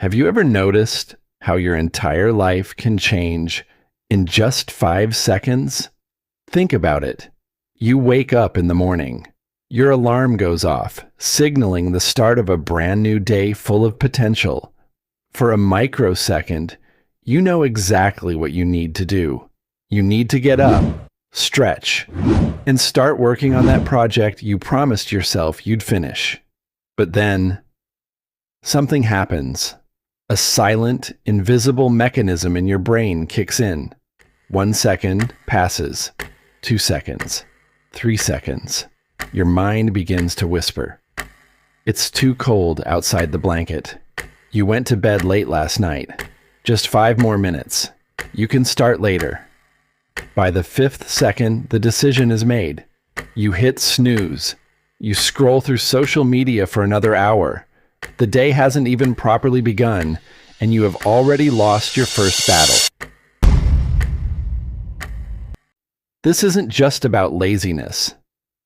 Have you ever noticed how your entire life can change in just 5 seconds? Think about it. You wake up in the morning. Your alarm goes off, signaling the start of a brand new day full of potential. For a microsecond, you know exactly what you need to do. You need to get up, stretch, and start working on that project you promised yourself you'd finish. But then, something happens. A silent, invisible mechanism in your brain kicks in. 1 second passes. 2 seconds. 3 seconds. Your mind begins to whisper. It's too cold outside the blanket. You went to bed late last night. Just 5 more minutes. You can start later. By the 5th second, the decision is made. You hit snooze. You scroll through social media for another hour. The day hasn't even properly begun, and you have already lost your first battle. This isn't just about laziness.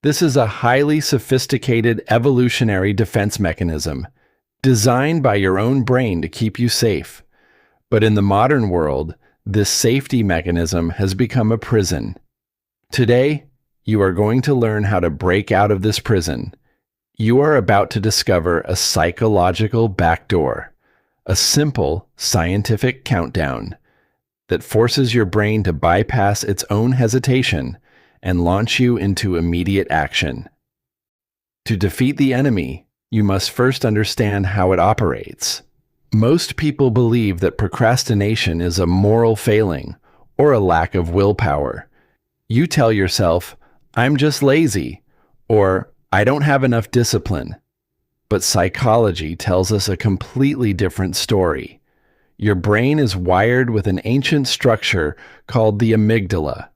This is a highly sophisticated evolutionary defense mechanism, designed by your own brain to keep you safe. But in the modern world, this safety mechanism has become a prison. Today, you are going to learn how to break out of this prison. You are about to discover a psychological backdoor, a simple scientific countdown that forces your brain to bypass its own hesitation and launch you into immediate action. To defeat the enemy, you must first understand how it operates. Most people believe that procrastination is a moral failing or a lack of willpower. You tell yourself, "I'm just lazy," or "I don't have enough discipline." But psychology tells us a completely different story. Your brain is wired with an ancient structure called the amygdala.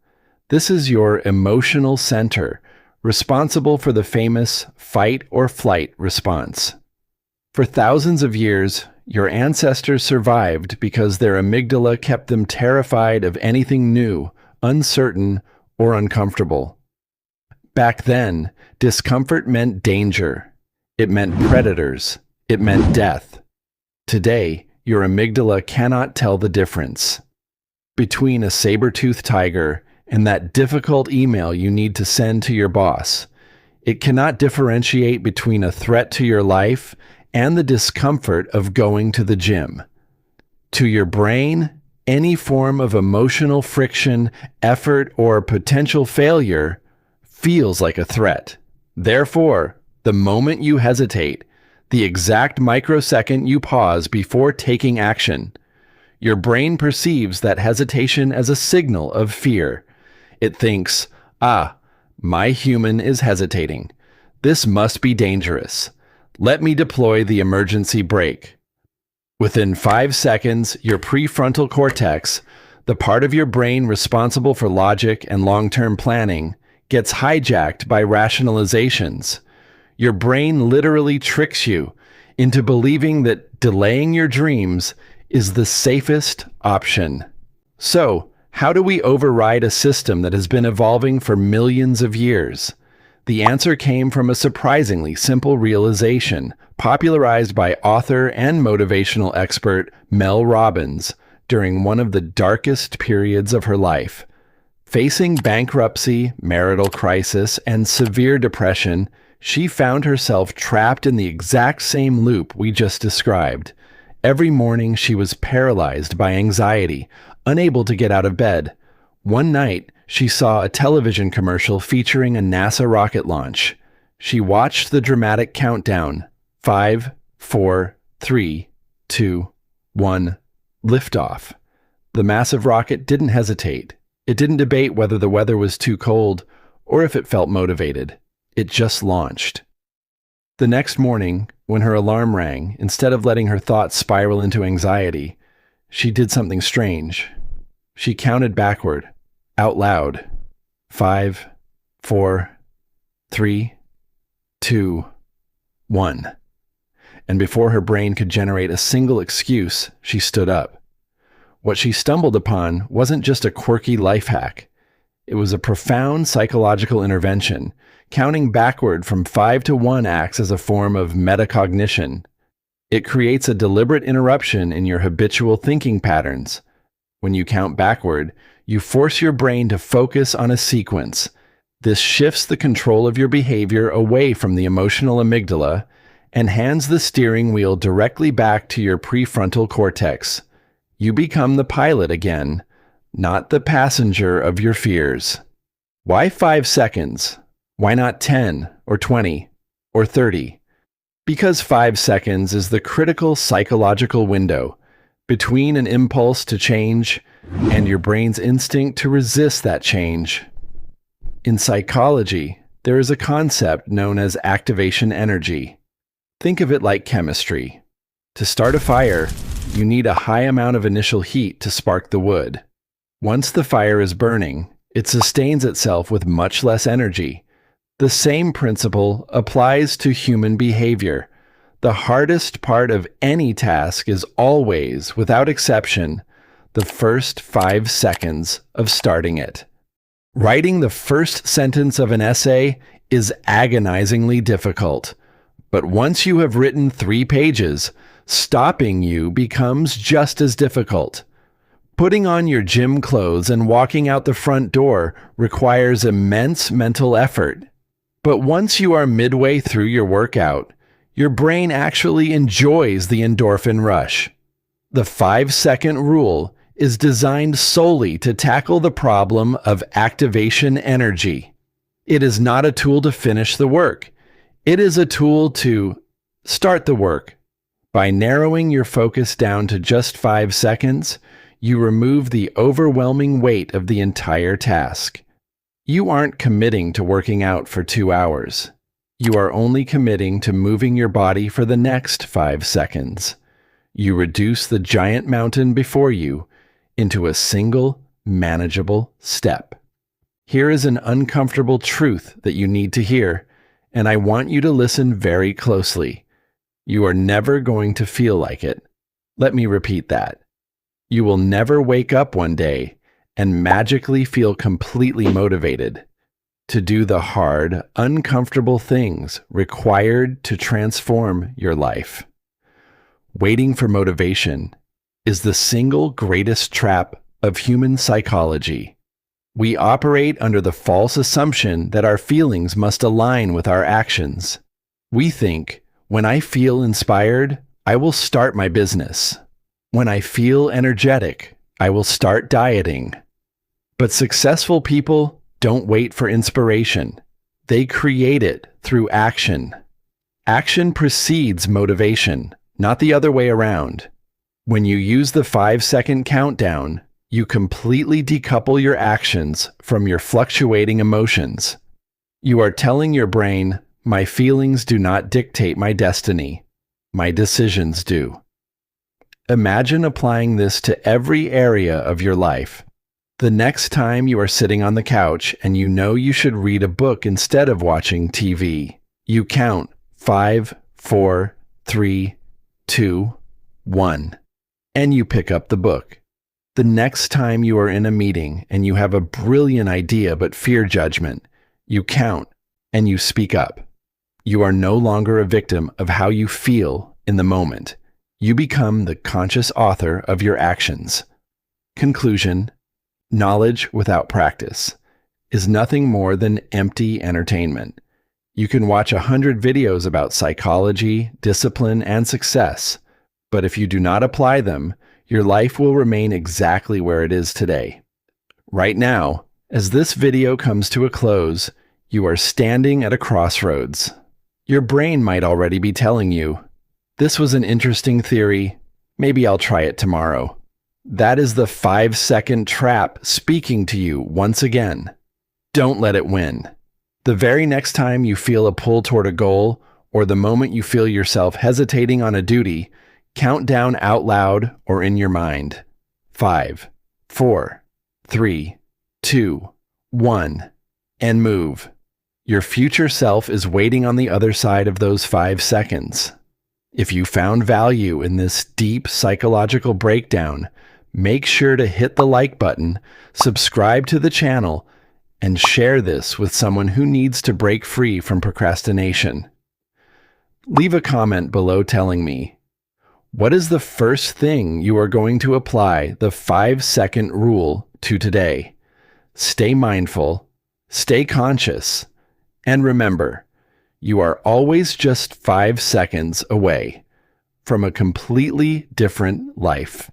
This is your emotional center, responsible for the famous fight or flight response. For thousands of years, your ancestors survived because their amygdala kept them terrified of anything new, uncertain, or uncomfortable. Back then, discomfort meant danger. It meant predators. It meant death. Today, your amygdala cannot tell the difference between a saber-toothed tiger and that difficult email you need to send to your boss. It cannot differentiate between a threat to your life and the discomfort of going to the gym. To your brain, any form of emotional friction, effort, or potential failure feels like a threat. Therefore, the moment you hesitate, the exact microsecond you pause before taking action, your brain perceives that hesitation as a signal of fear. It thinks, my human is hesitating. This must be dangerous. Let me deploy the emergency brake. Within 5 seconds, your prefrontal cortex, the part of your brain responsible for logic and long-term planning, gets hijacked by rationalizations. Your brain literally tricks you into believing that delaying your dreams is the safest option. So, how do we override a system that has been evolving for millions of years? The answer came from a surprisingly simple realization, popularized by author and motivational expert Mel Robbins during one of the darkest periods of her life. Facing bankruptcy, marital crisis, and severe depression, she found herself trapped in the exact same loop we just described. Every morning she was paralyzed by anxiety, unable to get out of bed. One night, she saw a television commercial featuring a NASA rocket launch. She watched the dramatic countdown. 5, 4, 3, 2, 1, liftoff. The massive rocket didn't hesitate. It didn't debate whether the weather was too cold or if it felt motivated. It just launched. The next morning, when her alarm rang, instead of letting her thoughts spiral into anxiety, she did something strange. She counted backward, out loud. 5, 4, 3, 2, 1. And before her brain could generate a single excuse, she stood up. What she stumbled upon wasn't just a quirky life hack. It was a profound psychological intervention. Counting backward from 5 to 1 acts as a form of metacognition. It creates a deliberate interruption in your habitual thinking patterns. When you count backward, you force your brain to focus on a sequence. This shifts the control of your behavior away from the emotional amygdala and hands the steering wheel directly back to your prefrontal cortex. You become the pilot again, not the passenger of your fears. Why 5 seconds? Why not 10 or 20 or 30? Because 5 seconds is the critical psychological window between an impulse to change and your brain's instinct to resist that change. In psychology, there is a concept known as activation energy. Think of it like chemistry. To start a fire, you need a high amount of initial heat to spark the wood. Once the fire is burning, it sustains itself with much less energy. The same principle applies to human behavior. The hardest part of any task is always, without exception, the first 5 seconds of starting it. Writing the first sentence of an essay is agonizingly difficult. But once you have written 3 pages, stopping you becomes just as difficult. Putting on your gym clothes and walking out the front door requires immense mental effort. But once you are midway through your workout, your brain actually enjoys the endorphin rush. The 5-second rule is designed solely to tackle the problem of activation energy. It is not a tool to finish the work. It is a tool to start the work. By narrowing your focus down to just 5 seconds, you remove the overwhelming weight of the entire task. You aren't committing to working out for 2 hours. You are only committing to moving your body for the next 5 seconds. You reduce the giant mountain before you into a single, manageable step. Here is an uncomfortable truth that you need to hear, and I want you to listen very closely. You are never going to feel like it. Let me repeat that. You will never wake up one day and magically feel completely motivated to do the hard, uncomfortable things required to transform your life. Waiting for motivation is the single greatest trap of human psychology. We operate under the false assumption that our feelings must align with our actions. We think, when I feel inspired, I will start my business. When I feel energetic, I will start dieting. But successful people don't wait for inspiration. They create it through action. Action precedes motivation, not the other way around. When you use the 5-second countdown, you completely decouple your actions from your fluctuating emotions. You are telling your brain, my feelings do not dictate my destiny. My decisions do. Imagine applying this to every area of your life. The next time you are sitting on the couch and you know you should read a book instead of watching TV, you count 5, 4, 3, 2, 1, and you pick up the book. The next time you are in a meeting and you have a brilliant idea but fear judgment, you count and you speak up. You are no longer a victim of how you feel in the moment. You become the conscious author of your actions. Conclusion: knowledge without practice is nothing more than empty entertainment. You can watch 100 videos about psychology, discipline, and success, but if you do not apply them, your life will remain exactly where it is today. Right now, as this video comes to a close, you are standing at a crossroads. Your brain might already be telling you, this was an interesting theory, maybe I'll try it tomorrow. That is the 5-second trap speaking to you once again. Don't let it win. The very next time you feel a pull toward a goal, or the moment you feel yourself hesitating on a duty, count down out loud or in your mind. 5, 4, 3, 2, 1, and move. Your future self is waiting on the other side of those 5 seconds. If you found value in this deep psychological breakdown, make sure to hit the like button, subscribe to the channel, and share this with someone who needs to break free from procrastination. Leave a comment below telling me, What is the first thing you are going to apply the 5-second rule to today? Stay mindful, stay conscious, and remember, you are always just 5 seconds away from a completely different life.